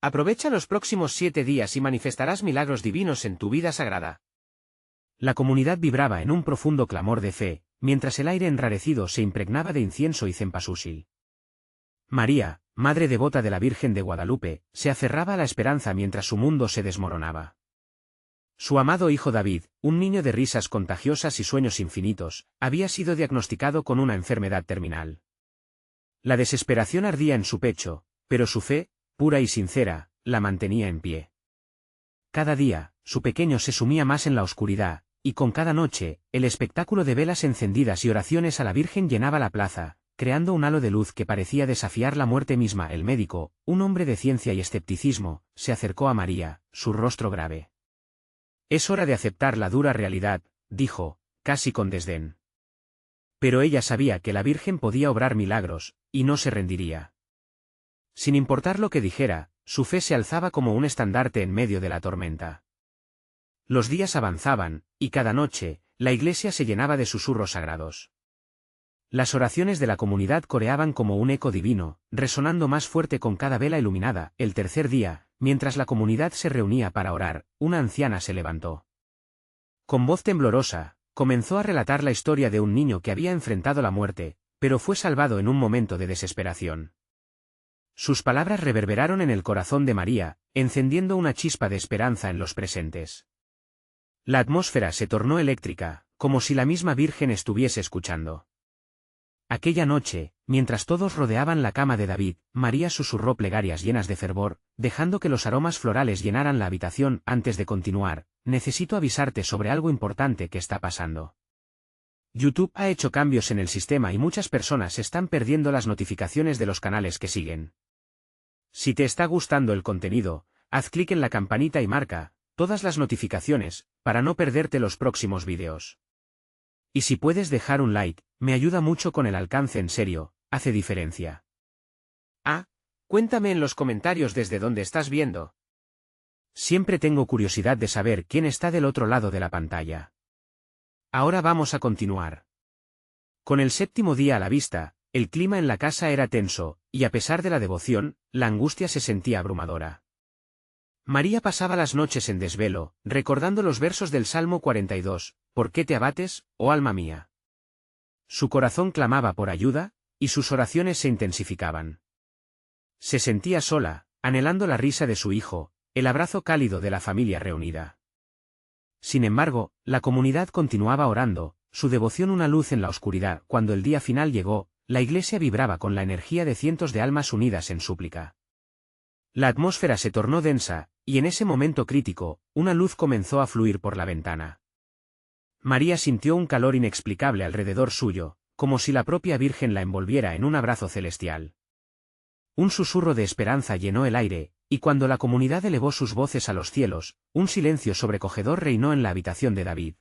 Aprovecha los próximos 7 días y manifestarás milagros divinos en tu vida sagrada. La comunidad vibraba en un profundo clamor de fe, mientras el aire enrarecido se impregnaba de incienso y cempasúchil. María, madre devota de la Virgen de Guadalupe, se aferraba a la esperanza mientras su mundo se desmoronaba. Su amado hijo David, un niño de risas contagiosas y sueños infinitos, había sido diagnosticado con una enfermedad terminal. La desesperación ardía en su pecho, pero su fe, pura y sincera, la mantenía en pie. Cada día, su pequeño se sumía más en la oscuridad, y con cada noche, el espectáculo de velas encendidas y oraciones a la Virgen llenaba la plaza, creando un halo de luz que parecía desafiar la muerte misma. El médico, un hombre de ciencia y escepticismo, se acercó a María, su rostro grave. «Es hora de aceptar la dura realidad», dijo, casi con desdén. Pero ella sabía que la Virgen podía obrar milagros, y no se rendiría. Sin importar lo que dijera, su fe se alzaba como un estandarte en medio de la tormenta. Los días avanzaban, y cada noche, la iglesia se llenaba de susurros sagrados. Las oraciones de la comunidad coreaban como un eco divino, resonando más fuerte con cada vela iluminada. El tercer día, mientras la comunidad se reunía para orar, una anciana se levantó. Con voz temblorosa, comenzó a relatar la historia de un niño que había enfrentado la muerte, pero fue salvado en un momento de desesperación. Sus palabras reverberaron en el corazón de María, encendiendo una chispa de esperanza en los presentes. La atmósfera se tornó eléctrica, como si la misma Virgen estuviese escuchando. Aquella noche, mientras todos rodeaban la cama de David, María susurró plegarias llenas de fervor, dejando que los aromas florales llenaran la habitación. Antes de continuar, necesito avisarte sobre algo importante que está pasando. YouTube ha hecho cambios en el sistema y muchas personas están perdiendo las notificaciones de los canales que siguen. Si te está gustando el contenido, haz clic en la campanita y marca todas las notificaciones, para no perderte los próximos vídeos. Y si puedes dejar un like, me ayuda mucho con el alcance. En serio, hace diferencia. Cuéntame en los comentarios desde dónde estás viendo. Siempre tengo curiosidad de saber quién está del otro lado de la pantalla. Ahora vamos a continuar. Con el séptimo día a la vista, el clima en la casa era tenso, y a pesar de la devoción, la angustia se sentía abrumadora. María pasaba las noches en desvelo, recordando los versos del Salmo 42, «¿Por qué te abates, oh alma mía?». Su corazón clamaba por ayuda, y sus oraciones se intensificaban. Se sentía sola, anhelando la risa de su hijo, el abrazo cálido de la familia reunida. Sin embargo, la comunidad continuaba orando, su devoción una luz en la oscuridad. Cuando el día final llegó, la iglesia vibraba con la energía de cientos de almas unidas en súplica. La atmósfera se tornó densa, y en ese momento crítico, una luz comenzó a fluir por la ventana. María sintió un calor inexplicable alrededor suyo, como si la propia Virgen la envolviera en un abrazo celestial. Un susurro de esperanza llenó el aire, y cuando la comunidad elevó sus voces a los cielos, un silencio sobrecogedor reinó en la habitación de David.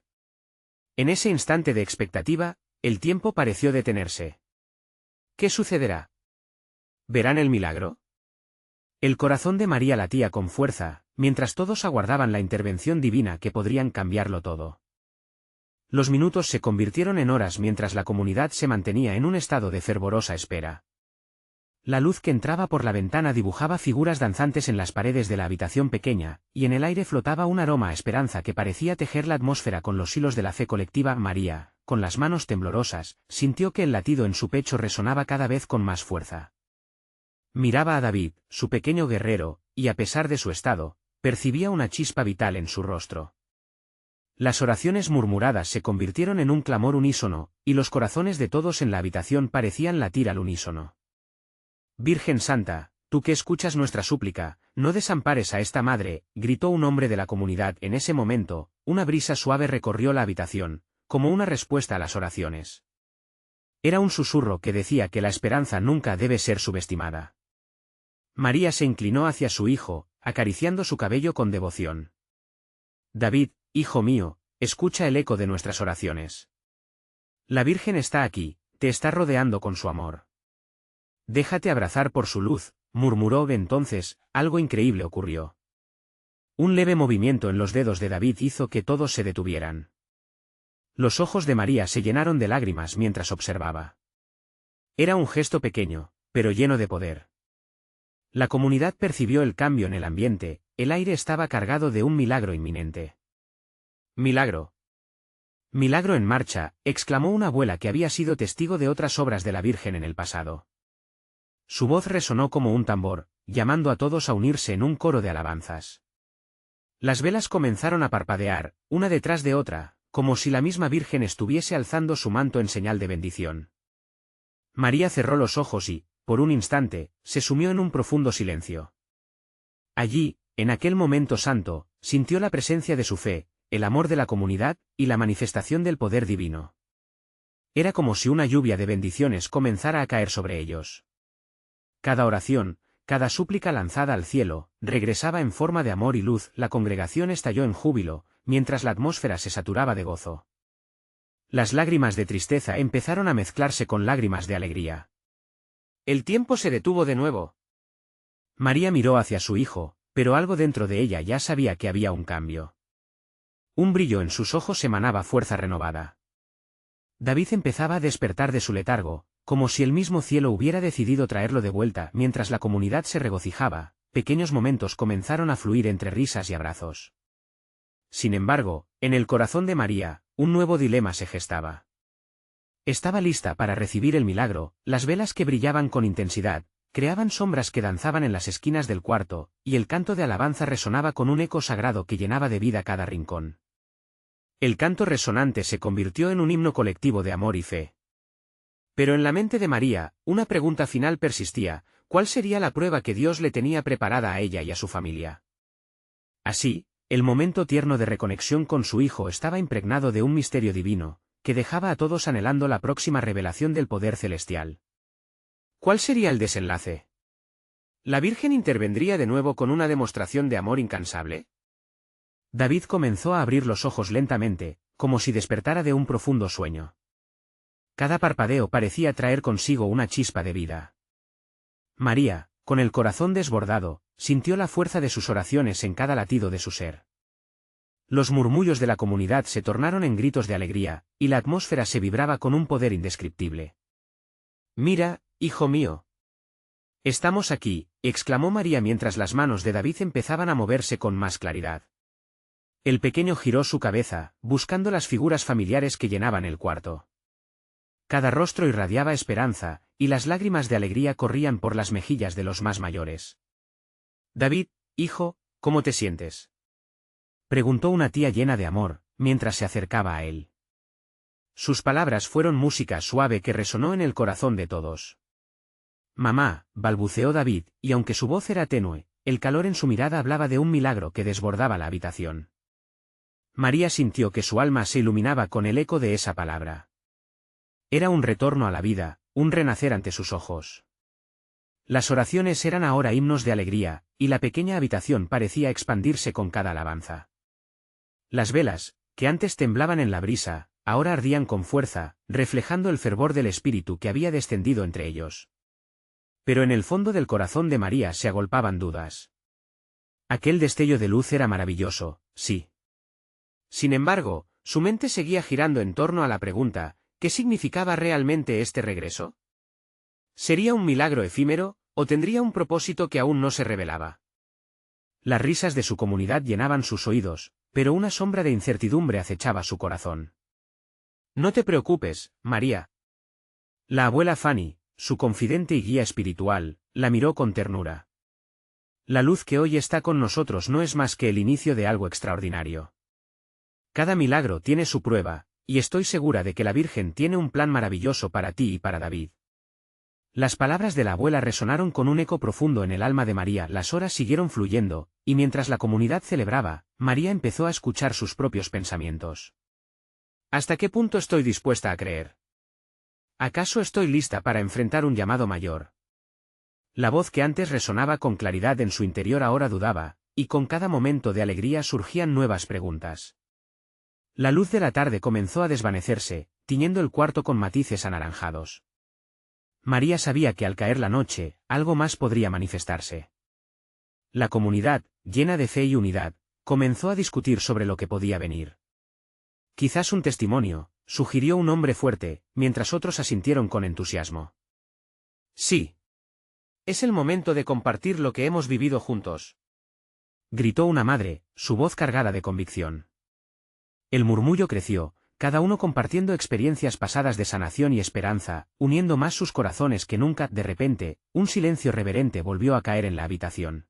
En ese instante de expectativa, el tiempo pareció detenerse. ¿Qué sucederá? ¿Verán el milagro? El corazón de María latía con fuerza, mientras todos aguardaban la intervención divina que podrían cambiarlo todo. Los minutos se convirtieron en horas mientras la comunidad se mantenía en un estado de fervorosa espera. La luz que entraba por la ventana dibujaba figuras danzantes en las paredes de la habitación pequeña, y en el aire flotaba un aroma a esperanza que parecía tejer la atmósfera con los hilos de la fe colectiva. María, con las manos temblorosas, sintió que el latido en su pecho resonaba cada vez con más fuerza. Miraba a David, su pequeño guerrero, y a pesar de su estado, percibía una chispa vital en su rostro. Las oraciones murmuradas se convirtieron en un clamor unísono, y los corazones de todos en la habitación parecían latir al unísono. «Virgen Santa, tú que escuchas nuestra súplica, no desampares a esta madre», gritó un hombre de la comunidad. En ese momento, una brisa suave recorrió la habitación, como una respuesta a las oraciones. Era un susurro que decía que la esperanza nunca debe ser subestimada. María se inclinó hacia su hijo, acariciando su cabello con devoción. «David, hijo mío, escucha el eco de nuestras oraciones. La Virgen está aquí, te está rodeando con su amor. Déjate abrazar por su luz», murmuró. Entonces, algo increíble ocurrió. Un leve movimiento en los dedos de David hizo que todos se detuvieran. Los ojos de María se llenaron de lágrimas mientras observaba. Era un gesto pequeño, pero lleno de poder. La comunidad percibió el cambio en el ambiente, el aire estaba cargado de un milagro inminente. Milagro. Milagro en marcha, exclamó una abuela que había sido testigo de otras obras de la Virgen en el pasado. Su voz resonó como un tambor, llamando a todos a unirse en un coro de alabanzas. Las velas comenzaron a parpadear, una detrás de otra, como si la misma Virgen estuviese alzando su manto en señal de bendición. María cerró los ojos y, por un instante, se sumió en un profundo silencio. Allí, en aquel momento santo, sintió la presencia de su fe, el amor de la comunidad, y la manifestación del poder divino. Era como si una lluvia de bendiciones comenzara a caer sobre ellos. Cada oración, cada súplica lanzada al cielo, regresaba en forma de amor y luz. La congregación estalló en júbilo, mientras la atmósfera se saturaba de gozo. Las lágrimas de tristeza empezaron a mezclarse con lágrimas de alegría. El tiempo se detuvo de nuevo. María miró hacia su hijo, pero algo dentro de ella ya sabía que había un cambio. Un brillo en sus ojos emanaba fuerza renovada. David empezaba a despertar de su letargo, como si el mismo cielo hubiera decidido traerlo de vuelta. Mientras la comunidad se regocijaba, pequeños momentos comenzaron a fluir entre risas y abrazos. Sin embargo, en el corazón de María, un nuevo dilema se gestaba. Estaba lista para recibir el milagro. Las velas que brillaban con intensidad, creaban sombras que danzaban en las esquinas del cuarto, y el canto de alabanza resonaba con un eco sagrado que llenaba de vida cada rincón. El canto resonante se convirtió en un himno colectivo de amor y fe. Pero en la mente de María, una pregunta final persistía: ¿cuál sería la prueba que Dios le tenía preparada a ella y a su familia? Así, el momento tierno de reconexión con su hijo estaba impregnado de un misterio divino, que dejaba a todos anhelando la próxima revelación del poder celestial. ¿Cuál sería el desenlace? ¿La Virgen intervendría de nuevo con una demostración de amor incansable? David comenzó a abrir los ojos lentamente, como si despertara de un profundo sueño. Cada parpadeo parecía traer consigo una chispa de vida. María, con el corazón desbordado, sintió la fuerza de sus oraciones en cada latido de su ser. Los murmullos de la comunidad se tornaron en gritos de alegría, y la atmósfera se vibraba con un poder indescriptible. «Mira, hijo mío. Estamos aquí», exclamó María mientras las manos de David empezaban a moverse con más claridad. El pequeño giró su cabeza, buscando las figuras familiares que llenaban el cuarto. Cada rostro irradiaba esperanza, y las lágrimas de alegría corrían por las mejillas de los más mayores. «David, hijo, ¿cómo te sientes?», preguntó una tía llena de amor, mientras se acercaba a él. Sus palabras fueron música suave que resonó en el corazón de todos. «Mamá», balbuceó David, y aunque su voz era tenue, el calor en su mirada hablaba de un milagro que desbordaba la habitación. María sintió que su alma se iluminaba con el eco de esa palabra. Era un retorno a la vida, un renacer ante sus ojos. Las oraciones eran ahora himnos de alegría, y la pequeña habitación parecía expandirse con cada alabanza. Las velas, que antes temblaban en la brisa, ahora ardían con fuerza, reflejando el fervor del espíritu que había descendido entre ellos. Pero en el fondo del corazón de María se agolpaban dudas. Aquel destello de luz era maravilloso, sí. Sin embargo, su mente seguía girando en torno a la pregunta: ¿qué significaba realmente este regreso? ¿Sería un milagro efímero, o tendría un propósito que aún no se revelaba? Las risas de su comunidad llenaban sus oídos, pero una sombra de incertidumbre acechaba su corazón. «No te preocupes, María». La abuela Fanny, su confidente y guía espiritual, la miró con ternura. «La luz que hoy está con nosotros no es más que el inicio de algo extraordinario. Cada milagro tiene su prueba, y estoy segura de que la Virgen tiene un plan maravilloso para ti y para David». Las palabras de la abuela resonaron con un eco profundo en el alma de María. Las horas siguieron fluyendo, y mientras la comunidad celebraba, María empezó a escuchar sus propios pensamientos. ¿Hasta qué punto estoy dispuesta a creer? ¿Acaso estoy lista para enfrentar un llamado mayor? La voz que antes resonaba con claridad en su interior ahora dudaba, y con cada momento de alegría surgían nuevas preguntas. La luz de la tarde comenzó a desvanecerse, tiñendo el cuarto con matices anaranjados. María sabía que al caer la noche, algo más podría manifestarse. La comunidad, llena de fe y unidad, comenzó a discutir sobre lo que podía venir. «Quizás un testimonio», sugirió un hombre fuerte, mientras otros asintieron con entusiasmo. «Sí. Es el momento de compartir lo que hemos vivido juntos. Gritó una madre, su voz cargada de convicción. El murmullo creció, cada uno compartiendo experiencias pasadas de sanación y esperanza, uniendo más sus corazones que nunca. De repente, un silencio reverente volvió a caer en la habitación.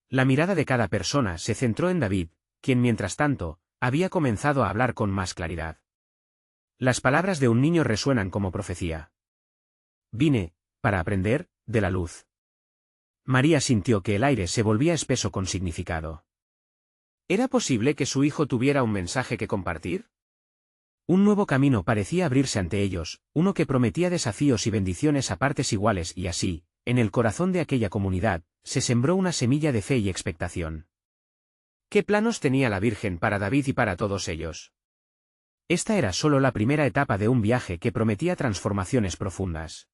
La mirada de cada persona se centró en David, quien mientras tanto, había comenzado a hablar con más claridad. Las palabras de un niño resuenan como profecía. Vine, para aprender, de la luz. María sintió que el aire se volvía espeso con significado. ¿Era posible que su hijo tuviera un mensaje que compartir? Un nuevo camino parecía abrirse ante ellos, uno que prometía desafíos y bendiciones a partes iguales y así, en el corazón de aquella comunidad, se sembró una semilla de fe y expectación. ¿Qué planos tenía la Virgen para David y para todos ellos? Esta era solo la primera etapa de un viaje que prometía transformaciones profundas.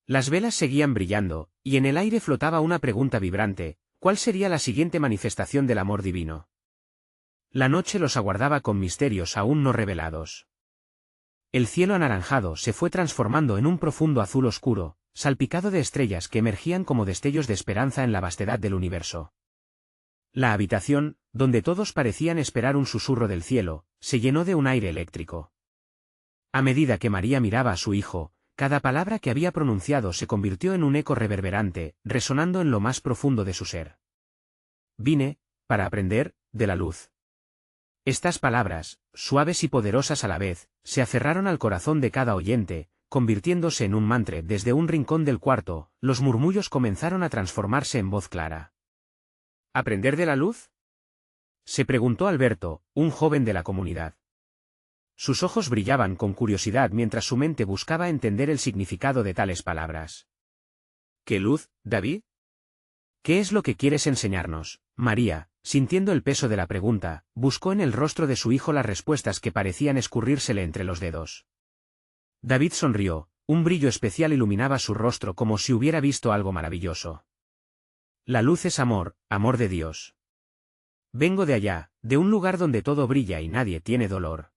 Las velas seguían brillando, y en el aire flotaba una pregunta vibrante: ¿cuál sería la siguiente manifestación del amor divino? La noche los aguardaba con misterios aún no revelados. El cielo anaranjado se fue transformando en un profundo azul oscuro, salpicado de estrellas que emergían como destellos de esperanza en la vastedad del universo. La habitación, donde todos parecían esperar un susurro del cielo, se llenó de un aire eléctrico. A medida que María miraba a su hijo, cada palabra que había pronunciado se convirtió en un eco reverberante, resonando en lo más profundo de su ser. Vine, para aprender, de la luz. Estas palabras, suaves y poderosas a la vez, se aferraron al corazón de cada oyente, convirtiéndose en un mantra. Desde un rincón del cuarto, los murmullos comenzaron a transformarse en voz clara. ¿Aprender de la luz?, se preguntó Alberto, un joven de la comunidad. Sus ojos brillaban con curiosidad mientras su mente buscaba entender el significado de tales palabras. ¿Qué luz, David? ¿Qué es lo que quieres enseñarnos? María, sintiendo el peso de la pregunta, buscó en el rostro de su hijo las respuestas que parecían escurrírsele entre los dedos. David sonrió, un brillo especial iluminaba su rostro como si hubiera visto algo maravilloso. La luz es amor, amor de Dios. Vengo de allá, de un lugar donde todo brilla y nadie tiene dolor.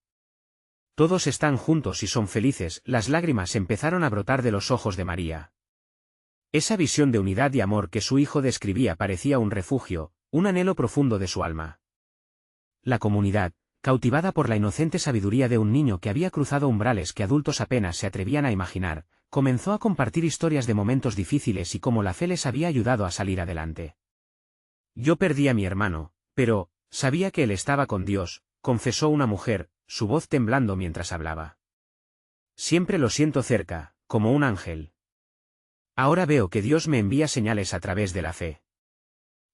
Todos están juntos y son felices. Las lágrimas empezaron a brotar de los ojos de María. Esa visión de unidad y amor que su hijo describía parecía un refugio, un anhelo profundo de su alma. La comunidad, cautivada por la inocente sabiduría de un niño que había cruzado umbrales que adultos apenas se atrevían a imaginar, comenzó a compartir historias de momentos difíciles y cómo la fe les había ayudado a salir adelante. Yo perdí a mi hermano, pero sabía que él estaba con Dios, confesó una mujer, su voz temblando mientras hablaba. Siempre lo siento cerca, como un ángel. Ahora veo que Dios me envía señales a través de la fe.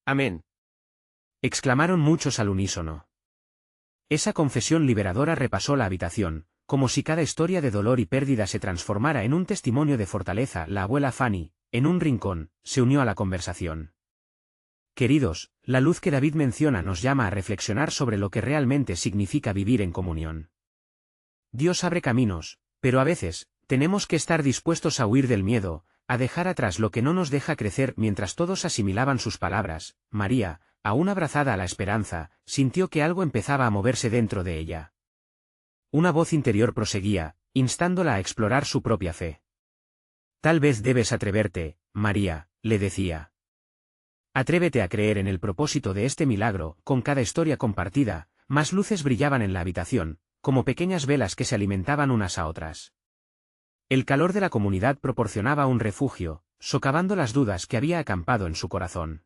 Amén, exclamaron muchos al unísono. Esa confesión liberadora repasó la habitación, como si cada historia de dolor y pérdida se transformara en un testimonio de fortaleza. La abuela Fanny, en un rincón, se unió a la conversación. Queridos, la luz que David menciona nos llama a reflexionar sobre lo que realmente significa vivir en comunión. Dios abre caminos, pero a veces, tenemos que estar dispuestos a huir del miedo, a dejar atrás lo que no nos deja crecer. Mientras todos asimilaban sus palabras, María, aún abrazada a la esperanza, sintió que algo empezaba a moverse dentro de ella. Una voz interior proseguía, instándola a explorar su propia fe. Tal vez debes atreverte, María, le decía. Atrévete a creer en el propósito de este milagro. Con cada historia compartida, más luces brillaban en la habitación, como pequeñas velas que se alimentaban unas a otras. El calor de la comunidad proporcionaba un refugio, socavando las dudas que había acampado en su corazón.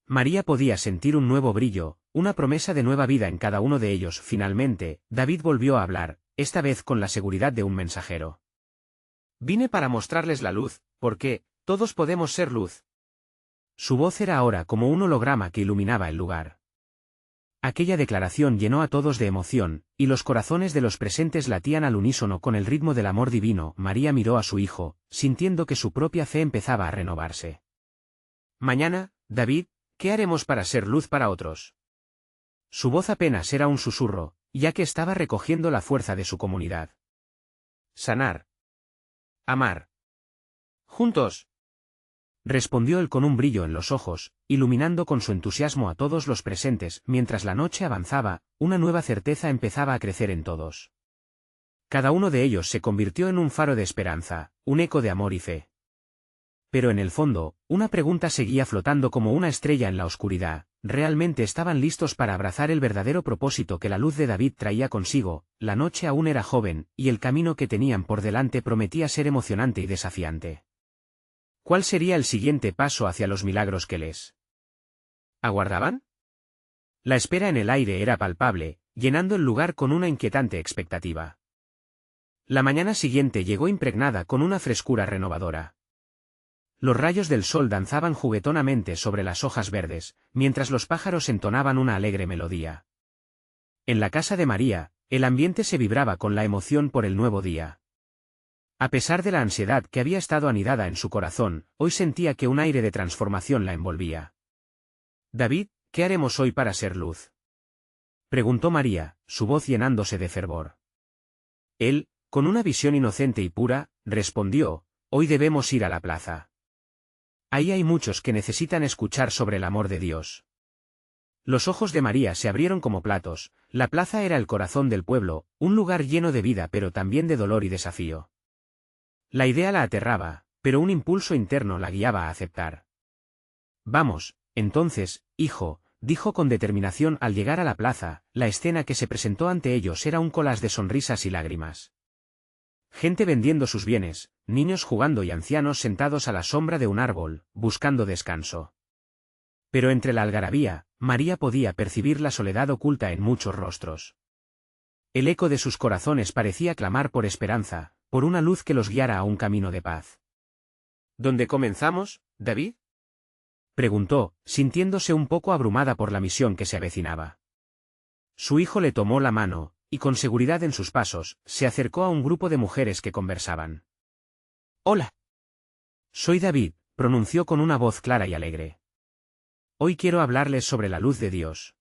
María podía sentir un nuevo brillo, una promesa de nueva vida en cada uno de ellos. Finalmente, David volvió a hablar, esta vez con la seguridad de un mensajero. Vine para mostrarles la luz, porque todos podemos ser luz. Su voz era ahora como un holograma que iluminaba el lugar. Aquella declaración llenó a todos de emoción, y los corazones de los presentes latían al unísono con el ritmo del amor divino. María miró a su hijo, sintiendo que su propia fe empezaba a renovarse. Mañana, David, ¿qué haremos para ser luz para otros? Su voz apenas era un susurro, ya que estaba recogiendo la fuerza de su comunidad. Sanar. Amar. Juntos. Respondió él con un brillo en los ojos, iluminando con su entusiasmo a todos los presentes. Mientras la noche avanzaba, una nueva certeza empezaba a crecer en todos. Cada uno de ellos se convirtió en un faro de esperanza, un eco de amor y fe. Pero en el fondo, una pregunta seguía flotando como una estrella en la oscuridad: ¿realmente estaban listos para abrazar el verdadero propósito que la luz de David traía consigo? La noche aún era joven, y el camino que tenían por delante prometía ser emocionante y desafiante. ¿Cuál sería el siguiente paso hacia los milagros que les aguardaban? La espera en el aire era palpable, llenando el lugar con una inquietante expectativa. La mañana siguiente llegó impregnada con una frescura renovadora. Los rayos del sol danzaban juguetonamente sobre las hojas verdes, mientras los pájaros entonaban una alegre melodía. En la casa de María, el ambiente se vibraba con la emoción por el nuevo día. A pesar de la ansiedad que había estado anidada en su corazón, hoy sentía que un aire de transformación la envolvía. «David, ¿qué haremos hoy para ser luz?», preguntó María, su voz llenándose de fervor. Él, con una visión inocente y pura, respondió: «Hoy debemos ir a la plaza. Ahí hay muchos que necesitan escuchar sobre el amor de Dios». Los ojos de María se abrieron como platos. La plaza era el corazón del pueblo, un lugar lleno de vida pero también de dolor y desafío. La idea la aterraba, pero un impulso interno la guiaba a aceptar. «Vamos, entonces, hijo», dijo con determinación al llegar a la plaza. La escena que se presentó ante ellos era un collage de sonrisas y lágrimas. Gente vendiendo sus bienes, niños jugando y ancianos sentados a la sombra de un árbol, buscando descanso. Pero entre la algarabía, María podía percibir la soledad oculta en muchos rostros. El eco de sus corazones parecía clamar por esperanza, por una luz que los guiara a un camino de paz. «¿Dónde comenzamos, David?», preguntó, sintiéndose un poco abrumada por la misión que se avecinaba. Su hijo le tomó la mano, y con seguridad en sus pasos, se acercó a un grupo de mujeres que conversaban. «Hola. Soy David», pronunció con una voz clara y alegre. «Hoy quiero hablarles sobre la luz de Dios».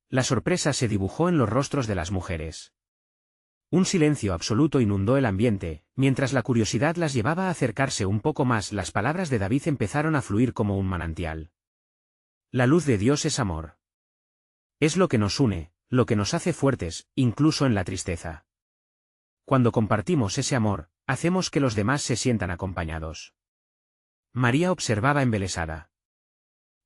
La sorpresa se dibujó en los rostros de las mujeres. Un silencio absoluto inundó el ambiente, mientras la curiosidad las llevaba a acercarse un poco más. Las palabras de David empezaron a fluir como un manantial. La luz de Dios es amor. Es lo que nos une, lo que nos hace fuertes, incluso en la tristeza. Cuando compartimos ese amor, hacemos que los demás se sientan acompañados. María observaba embelesada.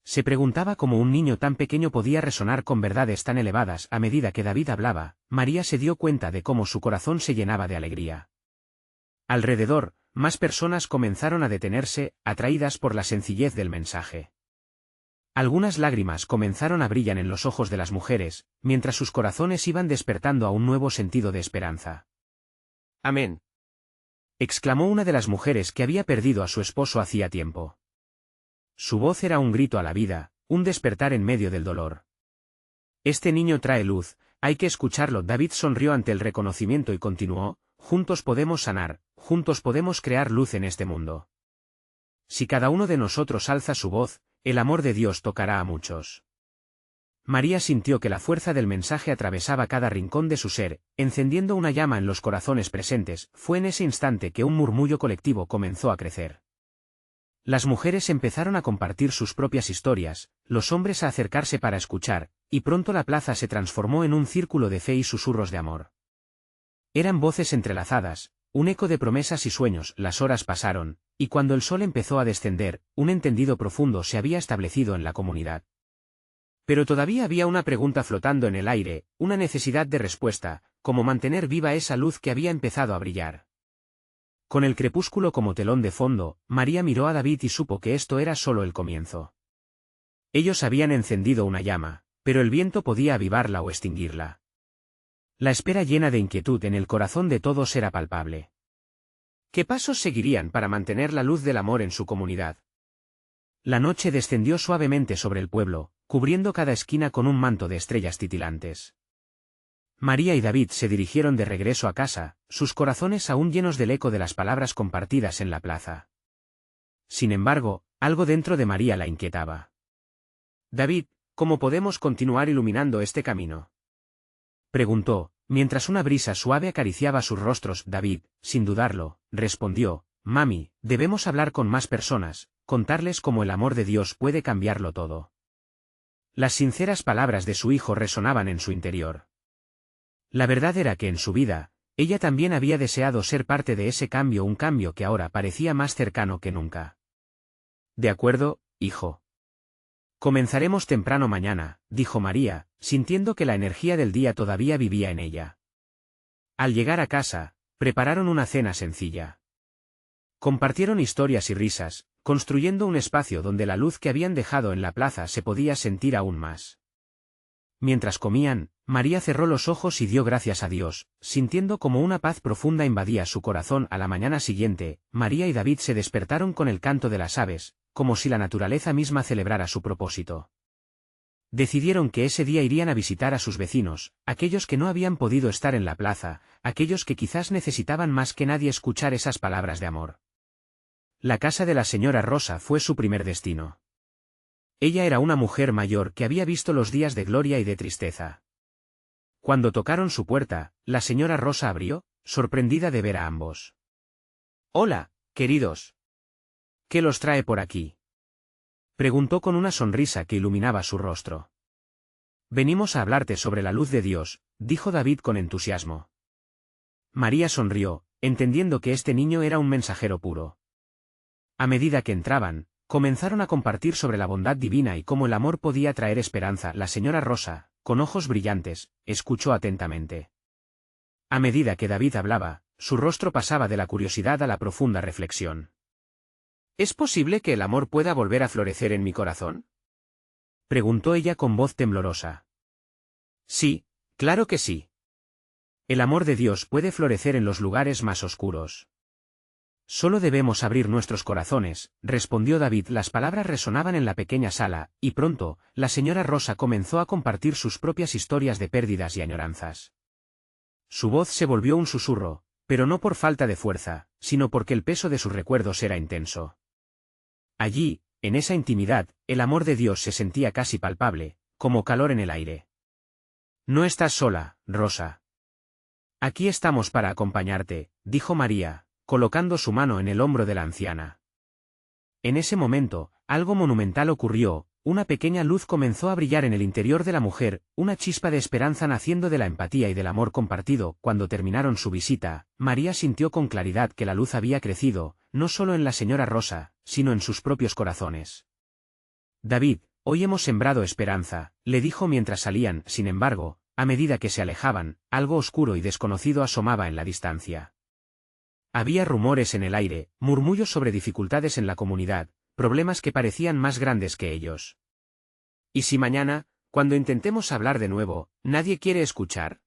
Se preguntaba cómo un niño tan pequeño podía resonar con verdades tan elevadas. A medida que David hablaba, María se dio cuenta de cómo su corazón se llenaba de alegría. Alrededor, más personas comenzaron a detenerse, atraídas por la sencillez del mensaje. Algunas lágrimas comenzaron a brillar en los ojos de las mujeres, mientras sus corazones iban despertando a un nuevo sentido de esperanza. «Amén», exclamó una de las mujeres que había perdido a su esposo hacía tiempo. Su voz era un grito a la vida, un despertar en medio del dolor. «Este niño trae luz, hay que escucharlo». David sonrió ante el reconocimiento y continuó: «Juntos podemos sanar, juntos podemos crear luz en este mundo. Si cada uno de nosotros alza su voz, el amor de Dios tocará a muchos». María sintió que la fuerza del mensaje atravesaba cada rincón de su ser, encendiendo una llama en los corazones presentes. Fue en ese instante que un murmullo colectivo comenzó a crecer. Las mujeres empezaron a compartir sus propias historias, los hombres a acercarse para escuchar, y pronto la plaza se transformó en un círculo de fe y susurros de amor. Eran voces entrelazadas, un eco de promesas y sueños. Las horas pasaron, y cuando el sol empezó a descender, un entendido profundo se había establecido en la comunidad. Pero todavía había una pregunta flotando en el aire, una necesidad de respuesta: cómo mantener viva esa luz que había empezado a brillar. Con el crepúsculo como telón de fondo, María miró a David y supo que esto era solo el comienzo. Ellos habían encendido una llama, pero el viento podía avivarla o extinguirla. La espera llena de inquietud en el corazón de todos era palpable. ¿Qué pasos seguirían para mantener la luz del amor en su comunidad? La noche descendió suavemente sobre el pueblo, cubriendo cada esquina con un manto de estrellas titilantes. María y David se dirigieron de regreso a casa, sus corazones aún llenos del eco de las palabras compartidas en la plaza. Sin embargo, algo dentro de María la inquietaba. «David, ¿cómo podemos continuar iluminando este camino?», preguntó, mientras una brisa suave acariciaba sus rostros. David, sin dudarlo, respondió: «Mami, debemos hablar con más personas, contarles cómo el amor de Dios puede cambiarlo todo». Las sinceras palabras de su hijo resonaban en su interior. La verdad era que en su vida, ella también había deseado ser parte de ese cambio, un cambio que ahora parecía más cercano que nunca. De acuerdo, hijo. Comenzaremos temprano mañana, dijo María, sintiendo que la energía del día todavía vivía en ella. Al llegar a casa, prepararon una cena sencilla. Compartieron historias y risas, construyendo un espacio donde la luz que habían dejado en la plaza se podía sentir aún más. Mientras comían, María cerró los ojos y dio gracias a Dios, sintiendo como una paz profunda invadía su corazón. A la mañana siguiente, María y David se despertaron con el canto de las aves, como si la naturaleza misma celebrara su propósito. Decidieron que ese día irían a visitar a sus vecinos, aquellos que no habían podido estar en la plaza, aquellos que quizás necesitaban más que nadie escuchar esas palabras de amor. La casa de la señora Rosa fue su primer destino. Ella era una mujer mayor que había visto los días de gloria y de tristeza. Cuando tocaron su puerta, la señora Rosa abrió, sorprendida de ver a ambos. «Hola, queridos. ¿Qué los trae por aquí?», preguntó con una sonrisa que iluminaba su rostro. «Venimos a hablarte sobre la luz de Dios», dijo David con entusiasmo. María sonrió, entendiendo que este niño era un mensajero puro. A medida que entraban, comenzaron a compartir sobre la bondad divina y cómo el amor podía traer esperanza. La señora Rosa, con ojos brillantes, escuchó atentamente. A medida que David hablaba, su rostro pasaba de la curiosidad a la profunda reflexión. «¿Es posible que el amor pueda volver a florecer en mi corazón?», preguntó ella con voz temblorosa. «Sí, claro que sí. El amor de Dios puede florecer en los lugares más oscuros. Solo debemos abrir nuestros corazones», respondió David. Las palabras resonaban en la pequeña sala, y pronto, la señora Rosa comenzó a compartir sus propias historias de pérdidas y añoranzas. Su voz se volvió un susurro, pero no por falta de fuerza, sino porque el peso de sus recuerdos era intenso. Allí, en esa intimidad, el amor de Dios se sentía casi palpable, como calor en el aire. «No estás sola, Rosa. Aquí estamos para acompañarte», dijo María, colocando su mano en el hombro de la anciana. En ese momento, algo monumental ocurrió. Una pequeña luz comenzó a brillar en el interior de la mujer, una chispa de esperanza naciendo de la empatía y del amor compartido. Cuando terminaron su visita, María sintió con claridad que la luz había crecido, no solo en la señora Rosa, sino en sus propios corazones. «David, hoy hemos sembrado esperanza», le dijo mientras salían. Sin embargo, a medida que se alejaban, algo oscuro y desconocido asomaba en la distancia. Había rumores en el aire, murmullos sobre dificultades en la comunidad, problemas que parecían más grandes que ellos. «¿Y si mañana, cuando intentemos hablar de nuevo, nadie quiere escuchar?»,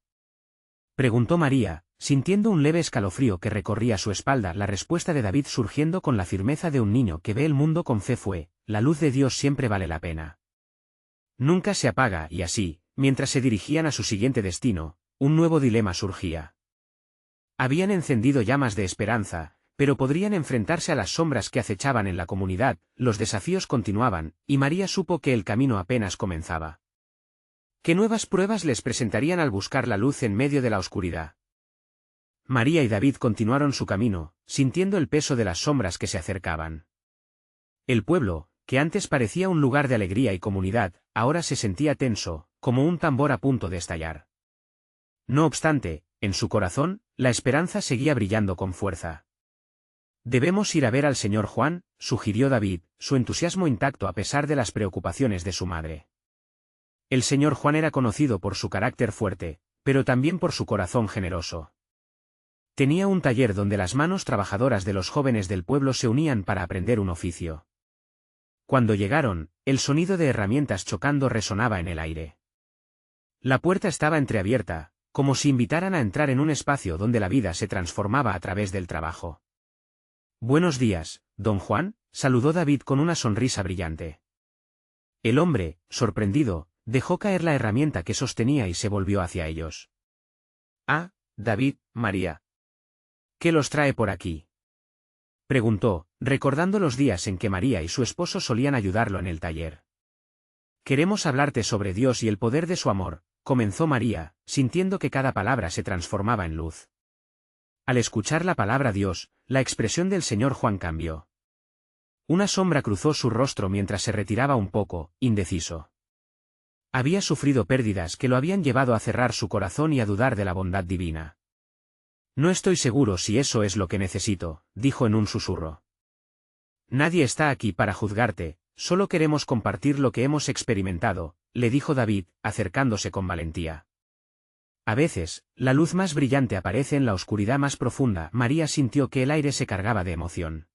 preguntó María, sintiendo un leve escalofrío que recorría su espalda. La respuesta de David, surgiendo con la firmeza de un niño que ve el mundo con fe, fue: «La luz de Dios siempre vale la pena. Nunca se apaga». Y así, mientras se dirigían a su siguiente destino, un nuevo dilema surgía. Habían encendido llamas de esperanza, pero podrían enfrentarse a las sombras que acechaban en la comunidad. Los desafíos continuaban, y María supo que el camino apenas comenzaba. ¿Qué nuevas pruebas les presentarían al buscar la luz en medio de la oscuridad? María y David continuaron su camino, sintiendo el peso de las sombras que se acercaban. El pueblo, que antes parecía un lugar de alegría y comunidad, ahora se sentía tenso, como un tambor a punto de estallar. No obstante, en su corazón, la esperanza seguía brillando con fuerza. «Debemos ir a ver al señor Juan», sugirió David, su entusiasmo intacto a pesar de las preocupaciones de su madre. El señor Juan era conocido por su carácter fuerte, pero también por su corazón generoso. Tenía un taller donde las manos trabajadoras de los jóvenes del pueblo se unían para aprender un oficio. Cuando llegaron, el sonido de herramientas chocando resonaba en el aire. La puerta estaba entreabierta, como si invitaran a entrar en un espacio donde la vida se transformaba a través del trabajo. «Buenos días, don Juan», saludó David con una sonrisa brillante. El hombre, sorprendido, dejó caer la herramienta que sostenía y se volvió hacia ellos. «Ah, David, María. ¿Qué los trae por aquí?», preguntó, recordando los días en que María y su esposo solían ayudarlo en el taller. «Queremos hablarte sobre Dios y el poder de su amor», comenzó María, sintiendo que cada palabra se transformaba en luz. Al escuchar la palabra Dios, la expresión del señor Juan cambió. Una sombra cruzó su rostro mientras se retiraba un poco, indeciso. Había sufrido pérdidas que lo habían llevado a cerrar su corazón y a dudar de la bondad divina. «No estoy seguro si eso es lo que necesito», dijo en un susurro. Nadie está aquí para juzgarte, solo queremos compartir lo que hemos experimentado, le dijo David, acercándose con valentía. A veces, la luz más brillante aparece en la oscuridad más profunda. María sintió que el aire se cargaba de emoción.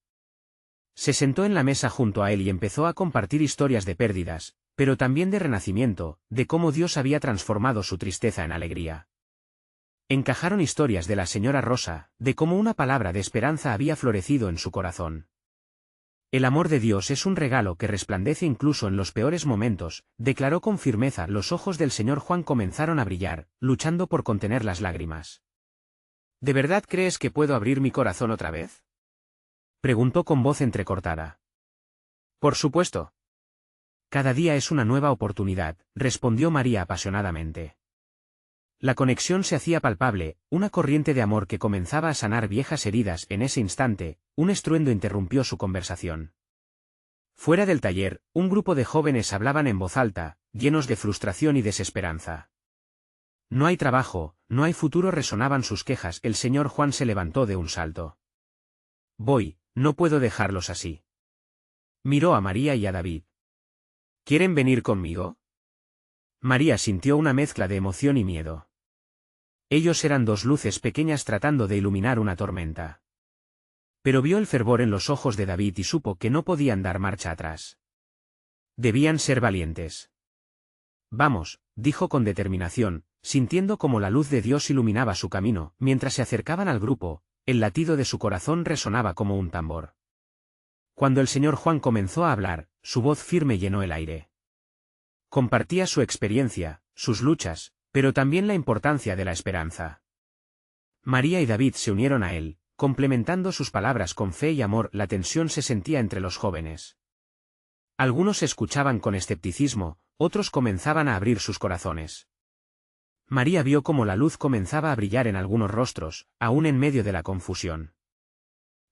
Se sentó en la mesa junto a él y empezó a compartir historias de pérdidas, pero también de renacimiento, de cómo Dios había transformado su tristeza en alegría. Encajaron historias de la señora Rosa, de cómo una palabra de esperanza había florecido en su corazón. El amor de Dios es un regalo que resplandece incluso en los peores momentos, declaró con firmeza. Los ojos del señor Juan comenzaron a brillar, luchando por contener las lágrimas. ¿De verdad crees que puedo abrir mi corazón otra vez?, preguntó con voz entrecortada. Por supuesto. Cada día es una nueva oportunidad, respondió María apasionadamente. La conexión se hacía palpable, una corriente de amor que comenzaba a sanar viejas heridas. En ese instante, un estruendo interrumpió su conversación. Fuera del taller, un grupo de jóvenes hablaban en voz alta, llenos de frustración y desesperanza. No hay trabajo, no hay futuro, resonaban sus quejas. El señor Juan se levantó de un salto. Voy, no puedo dejarlos así. Miró a María y a David. ¿Quieren venir conmigo? María sintió una mezcla de emoción y miedo. Ellos eran dos luces pequeñas tratando de iluminar una tormenta. Pero vio el fervor en los ojos de David y supo que no podían dar marcha atrás. Debían ser valientes. Vamos, dijo con determinación, sintiendo como la luz de Dios iluminaba su camino. Mientras se acercaban al grupo, el latido de su corazón resonaba como un tambor. Cuando el señor Juan comenzó a hablar, su voz firme llenó el aire. Compartía su experiencia, sus luchas, pero también la importancia de la esperanza. María y David se unieron a él, complementando sus palabras con fe y amor. La tensión se sentía entre los jóvenes. Algunos escuchaban con escepticismo, otros comenzaban a abrir sus corazones. María vio cómo la luz comenzaba a brillar en algunos rostros, aún en medio de la confusión.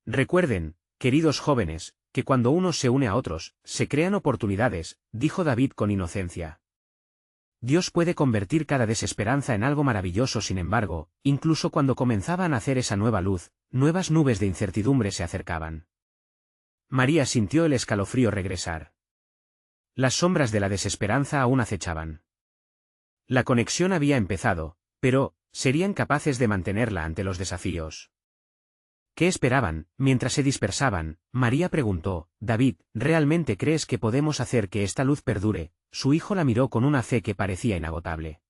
Recuerden, queridos jóvenes, que cuando unos se une a otros, se crean oportunidades, dijo David con inocencia. Dios puede convertir cada desesperanza en algo maravilloso. Sin embargo, incluso cuando comenzaba a nacer esa nueva luz, nuevas nubes de incertidumbre se acercaban. María sintió el escalofrío regresar. Las sombras de la desesperanza aún acechaban. La conexión había empezado, pero, ¿serían capaces de mantenerla ante los desafíos? ¿Qué esperaban? Mientras se dispersaban, María preguntó, David, ¿realmente crees que podemos hacer que esta luz perdure? Su hijo la miró con una fe que parecía inagotable.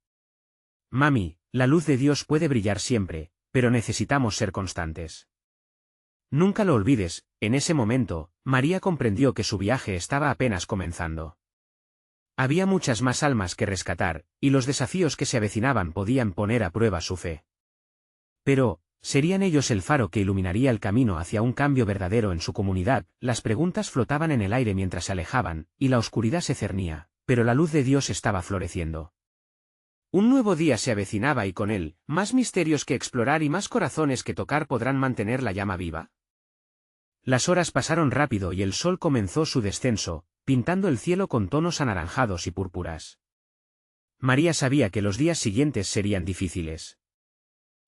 Mami, la luz de Dios puede brillar siempre, pero necesitamos ser constantes. Nunca lo olvides. En ese momento, María comprendió que su viaje estaba apenas comenzando. Había muchas más almas que rescatar, y los desafíos que se avecinaban podían poner a prueba su fe. Pero, ¿serían ellos el faro que iluminaría el camino hacia un cambio verdadero en su comunidad? Las preguntas flotaban en el aire mientras se alejaban, y la oscuridad se cernía, pero la luz de Dios estaba floreciendo. Un nuevo día se avecinaba y con él, más misterios que explorar y más corazones que tocar podrán mantener la llama viva. Las horas pasaron rápido y el sol comenzó su descenso, pintando el cielo con tonos anaranjados y púrpuras. María sabía que los días siguientes serían difíciles.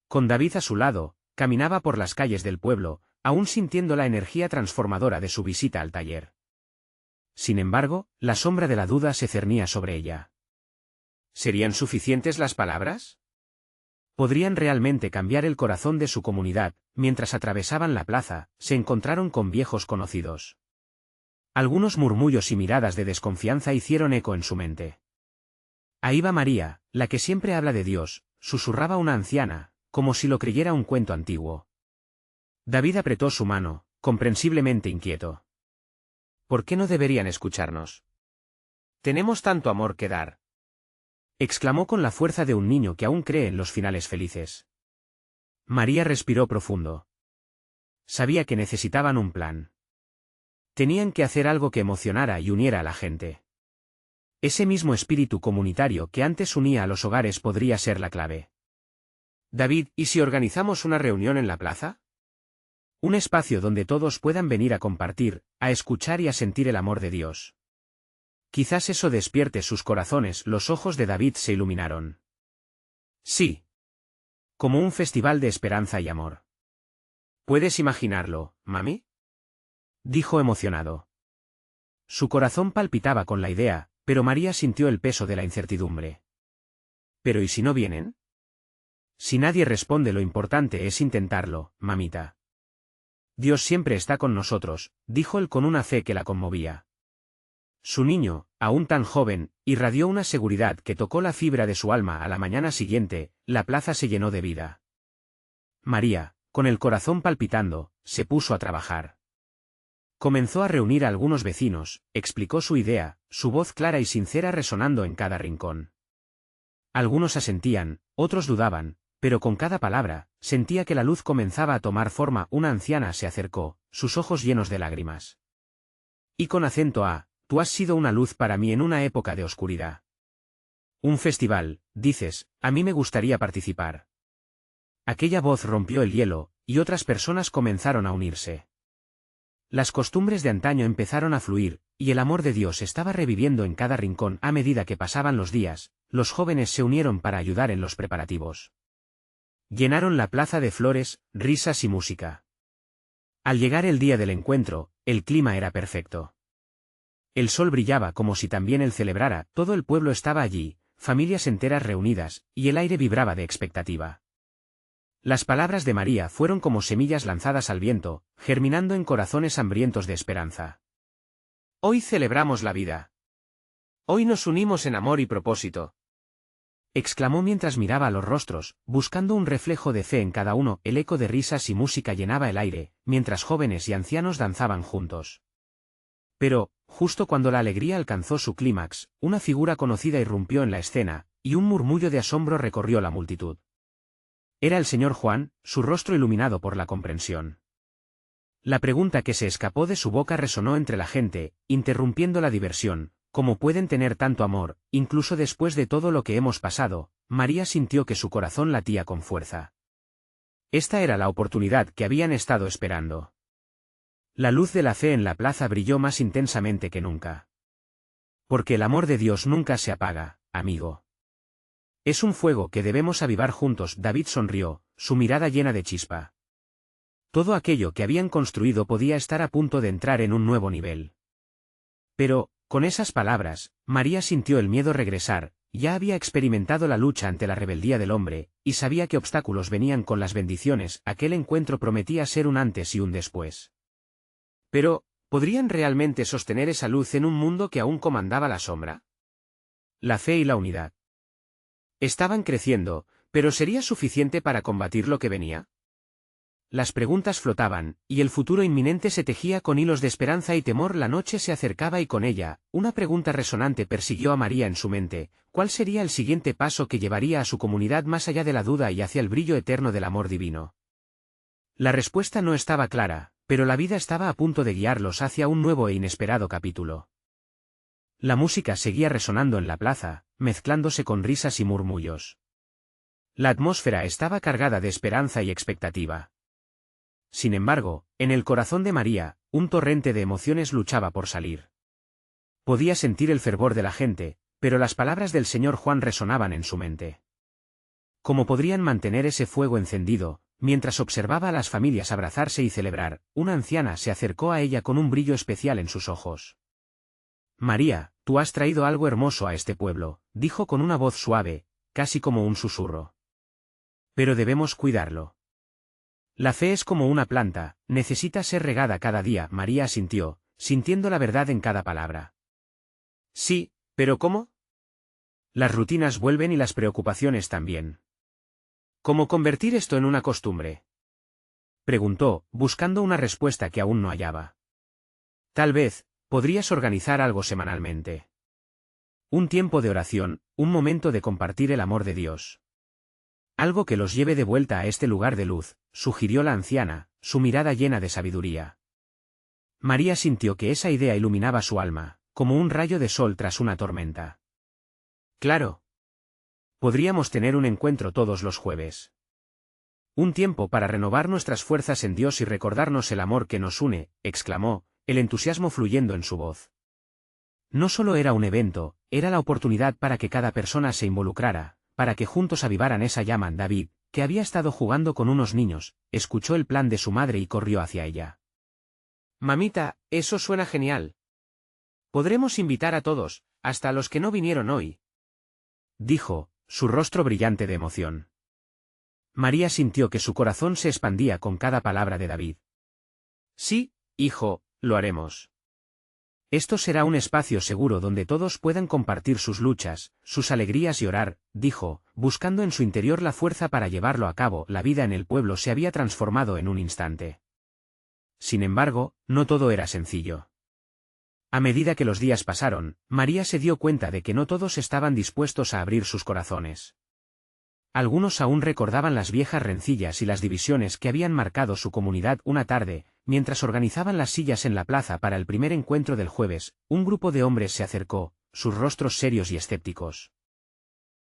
Con David a su lado, caminaba por las calles del pueblo, aún sintiendo la energía transformadora de su visita al taller. Sin embargo, la sombra de la duda se cernía sobre ella. ¿Serían suficientes las palabras? ¿Podrían realmente cambiar el corazón de su comunidad? Mientras atravesaban la plaza, se encontraron con viejos conocidos. Algunos murmullos y miradas de desconfianza hicieron eco en su mente. Ahí va María, la que siempre habla de Dios, susurraba una anciana, como si lo creyera un cuento antiguo. David apretó su mano, comprensiblemente inquieto. ¿Por qué no deberían escucharnos? Tenemos tanto amor que dar, exclamó con la fuerza de un niño que aún cree en los finales felices. María respiró profundo. Sabía que necesitaban un plan. Tenían que hacer algo que emocionara y uniera a la gente. Ese mismo espíritu comunitario que antes unía a los hogares podría ser la clave. David, ¿y si organizamos una reunión en la plaza? Un espacio donde todos puedan venir a compartir, a escuchar y a sentir el amor de Dios. Quizás eso despierte sus corazones. Los ojos de David se iluminaron. Sí. Como un festival de esperanza y amor. ¿Puedes imaginarlo, mami? dijo emocionado. Su corazón palpitaba con la idea, pero María sintió el peso de la incertidumbre. ¿Pero y si no vienen? Si nadie responde, lo importante es intentarlo, mamita. Dios siempre está con nosotros, dijo él con una fe que la conmovía. Su niño, aún tan joven, irradió una seguridad que tocó la fibra de su alma. A la mañana siguiente, la plaza se llenó de vida. María, con el corazón palpitando, se puso a trabajar. Comenzó a reunir a algunos vecinos, explicó su idea, su voz clara y sincera resonando en cada rincón. Algunos asentían, otros dudaban, pero con cada palabra, sentía que la luz comenzaba a tomar forma. Una anciana se acercó, sus ojos llenos de lágrimas. Y con acento a: tú has sido una luz para mí en una época de oscuridad. Un festival, dices, a mí me gustaría participar. Aquella voz rompió el hielo, y otras personas comenzaron a unirse. Las costumbres de antaño empezaron a fluir, y el amor de Dios estaba reviviendo en cada rincón. A medida que pasaban los días, los jóvenes se unieron para ayudar en los preparativos. Llenaron la plaza de flores, risas y música. Al llegar el día del encuentro, el clima era perfecto. El sol brillaba como si también él celebrara. Todo el pueblo estaba allí, familias enteras reunidas, y el aire vibraba de expectativa. Las palabras de María fueron como semillas lanzadas al viento, germinando en corazones hambrientos de esperanza. Hoy celebramos la vida. Hoy nos unimos en amor y propósito, exclamó mientras miraba a los rostros, buscando un reflejo de fe en cada uno. El eco de risas y música llenaba el aire, mientras jóvenes y ancianos danzaban juntos. Pero, justo cuando la alegría alcanzó su clímax, una figura conocida irrumpió en la escena, y un murmullo de asombro recorrió la multitud. Era el señor Juan, su rostro iluminado por la comprensión. La pregunta que se escapó de su boca resonó entre la gente, interrumpiendo la diversión: ¿cómo pueden tener tanto amor, incluso después de todo lo que hemos pasado? María sintió que su corazón latía con fuerza. Esta era la oportunidad que habían estado esperando. La luz de la fe en la plaza brilló más intensamente que nunca. Porque el amor de Dios nunca se apaga, amigo. Es un fuego que debemos avivar juntos. David sonrió, su mirada llena de chispa. Todo aquello que habían construido podía estar a punto de entrar en un nuevo nivel. Pero, con esas palabras, María sintió el miedo regresar. Ya había experimentado la lucha ante la rebeldía del hombre, y sabía que obstáculos venían con las bendiciones. Aquel encuentro prometía ser un antes y un después. Pero, ¿podrían realmente sostener esa luz en un mundo que aún comandaba la sombra? La fe y la unidad estaban creciendo, pero ¿sería suficiente para combatir lo que venía? Las preguntas flotaban, y el futuro inminente se tejía con hilos de esperanza y temor. La noche se acercaba y con ella, una pregunta resonante persiguió a María en su mente: ¿cuál sería el siguiente paso que llevaría a su comunidad más allá de la duda y hacia el brillo eterno del amor divino? La respuesta no estaba clara, pero la vida estaba a punto de guiarlos hacia un nuevo e inesperado capítulo. La música seguía resonando en la plaza, mezclándose con risas y murmullos. La atmósfera estaba cargada de esperanza y expectativa. Sin embargo, en el corazón de María, un torrente de emociones luchaba por salir. Podía sentir el fervor de la gente, pero las palabras del señor Juan resonaban en su mente. ¿Cómo podrían mantener ese fuego encendido? Mientras observaba a las familias abrazarse y celebrar, una anciana se acercó a ella con un brillo especial en sus ojos. María, tú has traído algo hermoso a este pueblo, dijo con una voz suave, casi como un susurro. Pero debemos cuidarlo. La fe es como una planta, necesita ser regada cada día. María asintió, sintiendo la verdad en cada palabra. Sí, pero ¿cómo? Las rutinas vuelven y las preocupaciones también. ¿Cómo convertir esto en una costumbre? Preguntó, buscando una respuesta que aún no hallaba. Tal vez, podrías organizar algo semanalmente. Un tiempo de oración, un momento de compartir el amor de Dios. Algo que los lleve de vuelta a este lugar de luz, sugirió la anciana, su mirada llena de sabiduría. María sintió que esa idea iluminaba su alma, como un rayo de sol tras una tormenta. Claro. Podríamos tener un encuentro todos los jueves. Un tiempo para renovar nuestras fuerzas en Dios y recordarnos el amor que nos une, exclamó, el entusiasmo fluyendo en su voz. No solo era un evento, era la oportunidad para que cada persona se involucrara, para que juntos avivaran esa llama. David, que había estado jugando con unos niños, escuchó el plan de su madre y corrió hacia ella. Mamita, eso suena genial. Podremos invitar a todos, hasta a los que no vinieron hoy, dijo, su rostro brillante de emoción. María sintió que su corazón se expandía con cada palabra de David. Sí, hijo, lo haremos. Esto será un espacio seguro donde todos puedan compartir sus luchas, sus alegrías y orar, dijo, buscando en su interior la fuerza para llevarlo a cabo. La vida en el pueblo se había transformado en un instante. Sin embargo, no todo era sencillo. A medida que los días pasaron, María se dio cuenta de que no todos estaban dispuestos a abrir sus corazones. Algunos aún recordaban las viejas rencillas y las divisiones que habían marcado su comunidad. Una tarde, mientras organizaban las sillas en la plaza para el primer encuentro del jueves, un grupo de hombres se acercó, sus rostros serios y escépticos.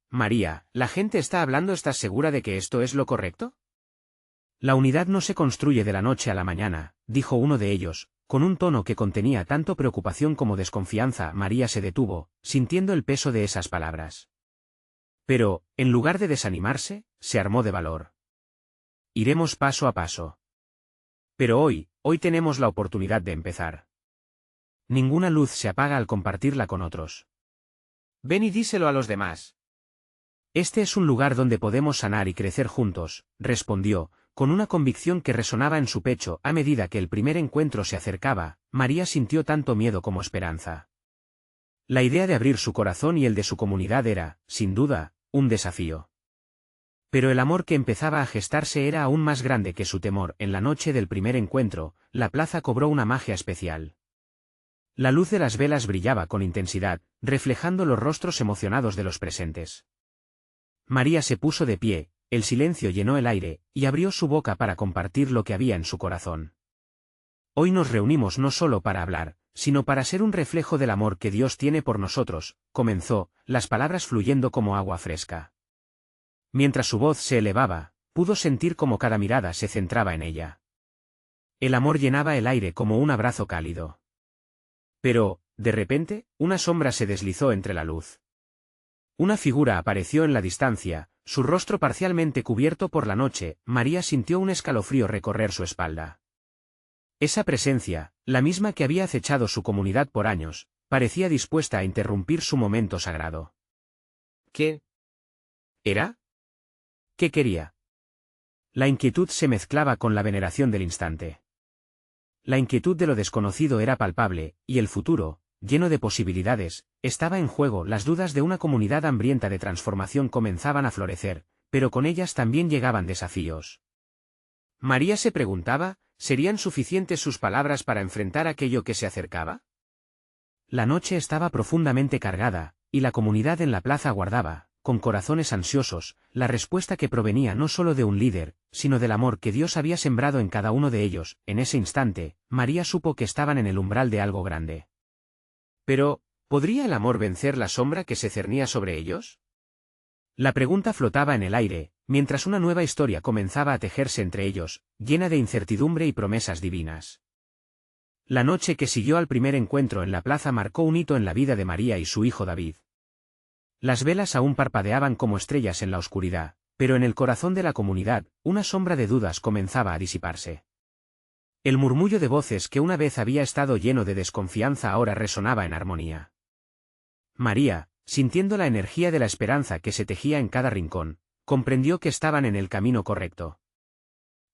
María, ¿la gente está hablando? ¿Estás segura de que esto es lo correcto? La unidad no se construye de la noche a la mañana, dijo uno de ellos, con un tono que contenía tanto preocupación como desconfianza. María se detuvo, sintiendo el peso de esas palabras. Pero, en lugar de desanimarse, se armó de valor. Iremos paso a paso. Pero hoy tenemos la oportunidad de empezar. Ninguna luz se apaga al compartirla con otros. Ven y díselo a los demás. Este es un lugar donde podemos sanar y crecer juntos, respondió, con una convicción que resonaba en su pecho. A medida que el primer encuentro se acercaba, María sintió tanto miedo como esperanza. La idea de abrir su corazón y el de su comunidad era, sin duda, un desafío. Pero el amor que empezaba a gestarse era aún más grande que su temor. En la noche del primer encuentro, la plaza cobró una magia especial. La luz de las velas brillaba con intensidad, reflejando los rostros emocionados de los presentes. María se puso de pie, el silencio llenó el aire, y abrió su boca para compartir lo que había en su corazón. Hoy nos reunimos no solo para hablar, sino para ser un reflejo del amor que Dios tiene por nosotros, comenzó, las palabras fluyendo como agua fresca. Mientras su voz se elevaba, pudo sentir como cada mirada se centraba en ella. El amor llenaba el aire como un abrazo cálido. Pero, de repente, una sombra se deslizó entre la luz. Una figura apareció en la distancia, su rostro parcialmente cubierto por la noche. María sintió un escalofrío recorrer su espalda. Esa presencia, la misma que había acechado su comunidad por años, parecía dispuesta a interrumpir su momento sagrado. ¿Qué era? ¿Qué quería? La inquietud se mezclaba con la veneración del instante. La inquietud de lo desconocido era palpable, y el futuro, lleno de posibilidades, estaba en juego. Las dudas de una comunidad hambrienta de transformación comenzaban a florecer, pero con ellas también llegaban desafíos. María se preguntaba, ¿serían suficientes sus palabras para enfrentar aquello que se acercaba? La noche estaba profundamente cargada, y la comunidad en la plaza aguardaba, con corazones ansiosos, la respuesta que provenía no solo de un líder, sino del amor que Dios había sembrado en cada uno de ellos. En ese instante, María supo que estaban en el umbral de algo grande. Pero, ¿podría el amor vencer la sombra que se cernía sobre ellos? La pregunta flotaba en el aire, mientras una nueva historia comenzaba a tejerse entre ellos, llena de incertidumbre y promesas divinas. La noche que siguió al primer encuentro en la plaza marcó un hito en la vida de María y su hijo David. Las velas aún parpadeaban como estrellas en la oscuridad, pero en el corazón de la comunidad, una sombra de dudas comenzaba a disiparse. El murmullo de voces que una vez había estado lleno de desconfianza ahora resonaba en armonía. María, sintiendo la energía de la esperanza que se tejía en cada rincón, comprendió que estaban en el camino correcto.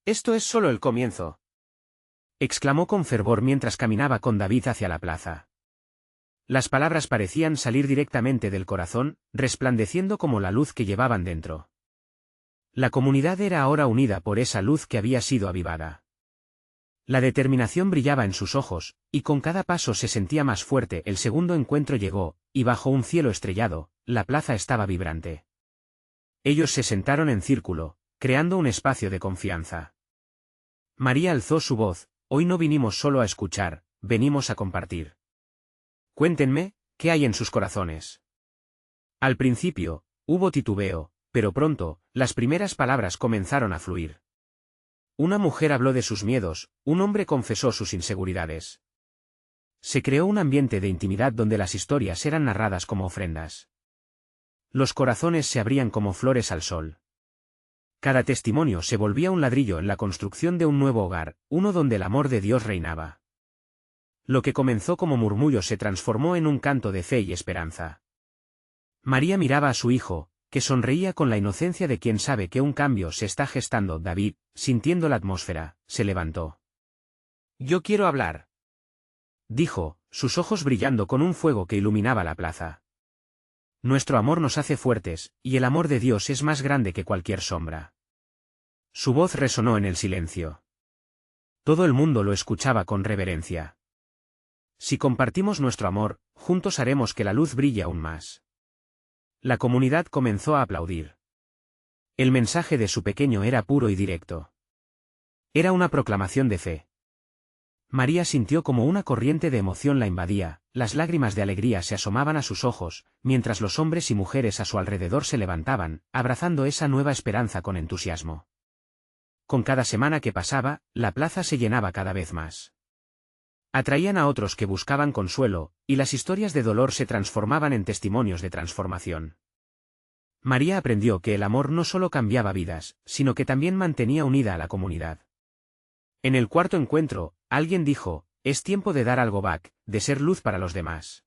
«Esto es solo el comienzo», exclamó con fervor mientras caminaba con David hacia la plaza. Las palabras parecían salir directamente del corazón, resplandeciendo como la luz que llevaban dentro. La comunidad era ahora unida por esa luz que había sido avivada. La determinación brillaba en sus ojos, y con cada paso se sentía más fuerte. El segundo encuentro llegó, y bajo un cielo estrellado, la plaza estaba vibrante. Ellos se sentaron en círculo, creando un espacio de confianza. María alzó su voz: «Hoy no vinimos solo a escuchar, venimos a compartir. Cuéntenme, ¿qué hay en sus corazones?». Al principio, hubo titubeo, pero pronto, las primeras palabras comenzaron a fluir. Una mujer habló de sus miedos, un hombre confesó sus inseguridades. Se creó un ambiente de intimidad donde las historias eran narradas como ofrendas. Los corazones se abrían como flores al sol. Cada testimonio se volvía un ladrillo en la construcción de un nuevo hogar, uno donde el amor de Dios reinaba. Lo que comenzó como murmullo se transformó en un canto de fe y esperanza. María miraba a su hijo, que sonreía con la inocencia de quien sabe que un cambio se está gestando. David, sintiendo la atmósfera, se levantó. «Yo quiero hablar», dijo, sus ojos brillando con un fuego que iluminaba la plaza. «Nuestro amor nos hace fuertes, y el amor de Dios es más grande que cualquier sombra». Su voz resonó en el silencio. Todo el mundo lo escuchaba con reverencia. «Si compartimos nuestro amor, juntos haremos que la luz brille aún más». La comunidad comenzó a aplaudir. El mensaje de su pequeño era puro y directo. Era una proclamación de fe. María sintió como una corriente de emoción la invadía, las lágrimas de alegría se asomaban a sus ojos, mientras los hombres y mujeres a su alrededor se levantaban, abrazando esa nueva esperanza con entusiasmo. Con cada semana que pasaba, la plaza se llenaba cada vez más. Atraían a otros que buscaban consuelo, y las historias de dolor se transformaban en testimonios de transformación. María aprendió que el amor no solo cambiaba vidas, sino que también mantenía unida a la comunidad. En el cuarto encuentro, alguien dijo, «Es tiempo de dar algo back, de ser luz para los demás».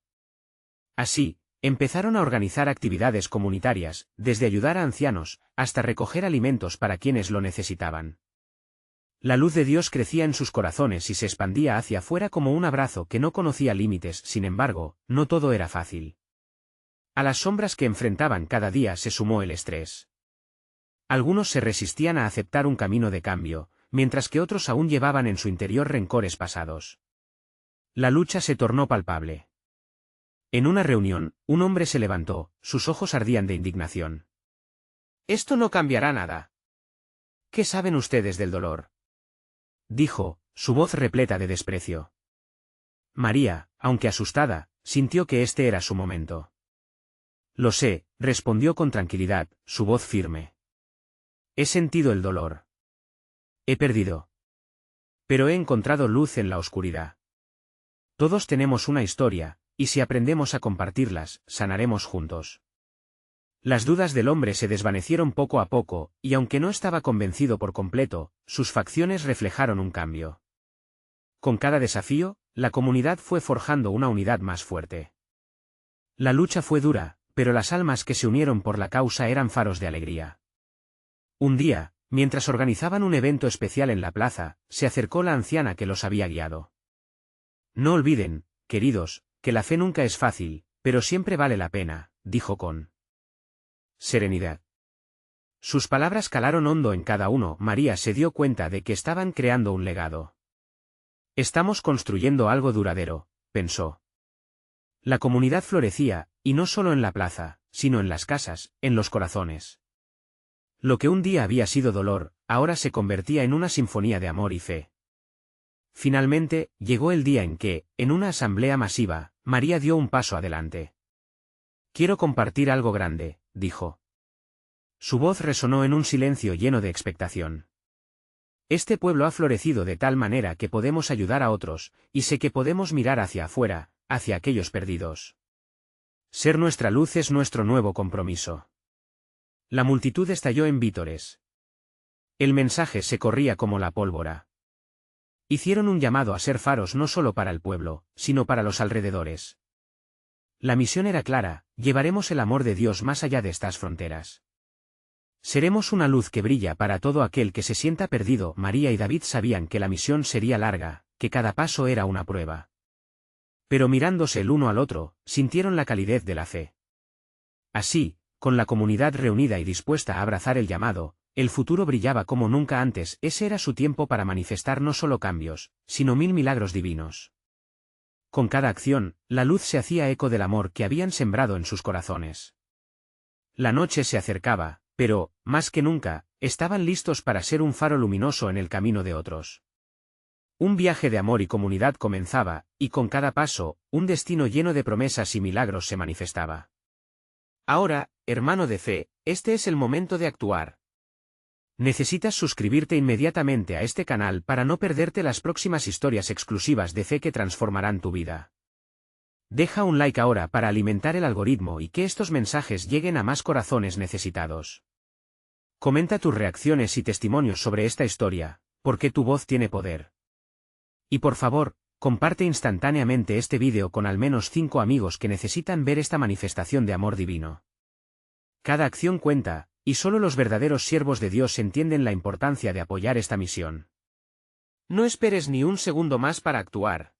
Así, empezaron a organizar actividades comunitarias, desde ayudar a ancianos, hasta recoger alimentos para quienes lo necesitaban. La luz de Dios crecía en sus corazones y se expandía hacia afuera como un abrazo que no conocía límites. Sin embargo, no todo era fácil. A las sombras que enfrentaban cada día se sumó el estrés. Algunos se resistían a aceptar un camino de cambio, mientras que otros aún llevaban en su interior rencores pasados. La lucha se tornó palpable. En una reunión, un hombre se levantó, sus ojos ardían de indignación. «Esto no cambiará nada. ¿Qué saben ustedes del dolor?», dijo, su voz repleta de desprecio. María, aunque asustada, sintió que este era su momento. «Lo sé», respondió con tranquilidad, su voz firme. «He sentido el dolor. He perdido. Pero he encontrado luz en la oscuridad. Todos tenemos una historia, y si aprendemos a compartirlas, sanaremos juntos». Las dudas del hombre se desvanecieron poco a poco, y aunque no estaba convencido por completo, sus facciones reflejaron un cambio. Con cada desafío, la comunidad fue forjando una unidad más fuerte. La lucha fue dura, pero las almas que se unieron por la causa eran faros de alegría. Un día, mientras organizaban un evento especial en la plaza, se acercó la anciana que los había guiado. «No olviden, queridos, que la fe nunca es fácil, pero siempre vale la pena», dijo con serenidad. Sus palabras calaron hondo en cada uno. María se dio cuenta de que estaban creando un legado. «Estamos construyendo algo duradero», pensó. La comunidad florecía, y no solo en la plaza, sino en las casas, en los corazones. Lo que un día había sido dolor, ahora se convertía en una sinfonía de amor y fe. Finalmente, llegó el día en que, en una asamblea masiva, María dio un paso adelante. «Quiero compartir algo grande», dijo. Su voz resonó en un silencio lleno de expectación. «Este pueblo ha florecido de tal manera que podemos ayudar a otros, y sé que podemos mirar hacia afuera, hacia aquellos perdidos. Ser nuestra luz es nuestro nuevo compromiso». La multitud estalló en vítores. El mensaje se corría como la pólvora. Hicieron un llamado a ser faros no solo para el pueblo, sino para los alrededores. La misión era clara: llevaremos el amor de Dios más allá de estas fronteras. Seremos una luz que brilla para todo aquel que se sienta perdido. María y David sabían que la misión sería larga, que cada paso era una prueba. Pero mirándose el uno al otro, sintieron la calidez de la fe. Así, con la comunidad reunida y dispuesta a abrazar el llamado, el futuro brillaba como nunca antes. Ese era su tiempo para manifestar no solo cambios, sino 1000 milagros divinos. Con cada acción, la luz se hacía eco del amor que habían sembrado en sus corazones. La noche se acercaba, pero, más que nunca, estaban listos para ser un faro luminoso en el camino de otros. Un viaje de amor y comunidad comenzaba, y con cada paso, un destino lleno de promesas y milagros se manifestaba. Ahora, hermano de fe, este es el momento de actuar. Necesitas suscribirte inmediatamente a este canal para no perderte las próximas historias exclusivas de fe que transformarán tu vida. Deja un like ahora para alimentar el algoritmo y que estos mensajes lleguen a más corazones necesitados. Comenta tus reacciones y testimonios sobre esta historia, porque tu voz tiene poder. Y por favor, Comparte instantáneamente este vídeo con al menos 5 amigos que necesitan ver esta manifestación de amor divino. Cada acción cuenta, y solo los verdaderos siervos de Dios entienden la importancia de apoyar esta misión. No esperes ni un segundo más para actuar.